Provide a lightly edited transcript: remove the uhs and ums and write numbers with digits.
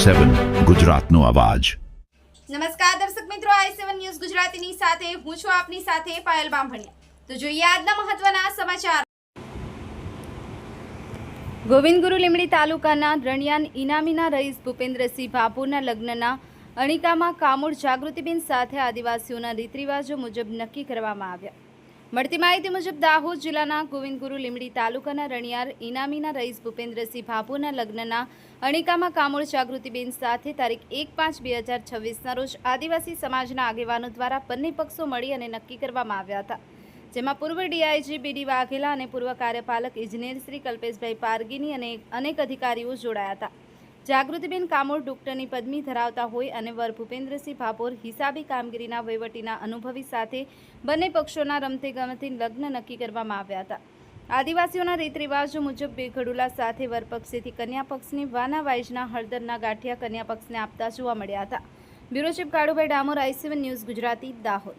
i7 ગુજરાતનો અવાજ। નમસ્કાર દર્શક મિત્રો, i7 ન્યૂઝ ગુજરાતીની સાથે હું છું આપની સાથે પાયલ બામભણિયા। તો જોઈએ આજના મહત્વના સમાચાર। ગોવિંદગુરુ લીંબડી તાલુકાના રણિયાન ઇનામીના રઈસ ભૂપેન્દ્રસિંહ ભાભોરના લગ્નના અણીકામાં કામોડ જાગૃતિબેન સાથે આદિવાસીઓના રીતરિવાજો મુજબ નક્કી કરવામાં આવ્યા। મળતી માહિતી મુજબ દાહોદ જિલ્લાના ગોવિંદગુરુ લીંબડી તાલુકાના રણિયાર ઇનામીના રઈસ ભૂપેન્દ્રસિંહ ભાભોના લગ્નના અણીકામાં કામોડ જાગૃતિબેન સાથે તારીખ 1/5/2026ના રોજ આદિવાસી સમાજના આગેવાનો દ્વારા બંને પક્ષો મળી અને નક્કી કરવામાં આવ્યા હતા, જેમાં પૂર્વ ડીઆઈજી બીડી વાઘેલા અને પૂર્વ કાર્યપાલક ઇજનેર શ્રી કલ્પેશભાઈ પારગીની અને અનેક અધિકારીઓ જોડાયા હતા। જાગૃતિબેન કામોડ ડોક્ટરની પદવી ધરાવતા હોય અને વર ભૂપેન્દ્રસિંહ ભાભોર હિસાબી કામગીરીના વહીવટીના અનુભવી સાથે બંને પક્ષોના રમતે ગમતે લગ્ન નક્કી કરવામાં આવ્યા હતા। આદિવાસીઓના રીત રિવાજો મુજબ બે ઘડુલા સાથે વર પક્ષેથી કન્યા પક્ષની વાના વાઇજના હળદરના ગાંઠિયા કન્યા પક્ષને આપતા જોવા મળ્યા હતા। Bureau chief Kalubhai Damor, i7 news Gujarati, Dahod.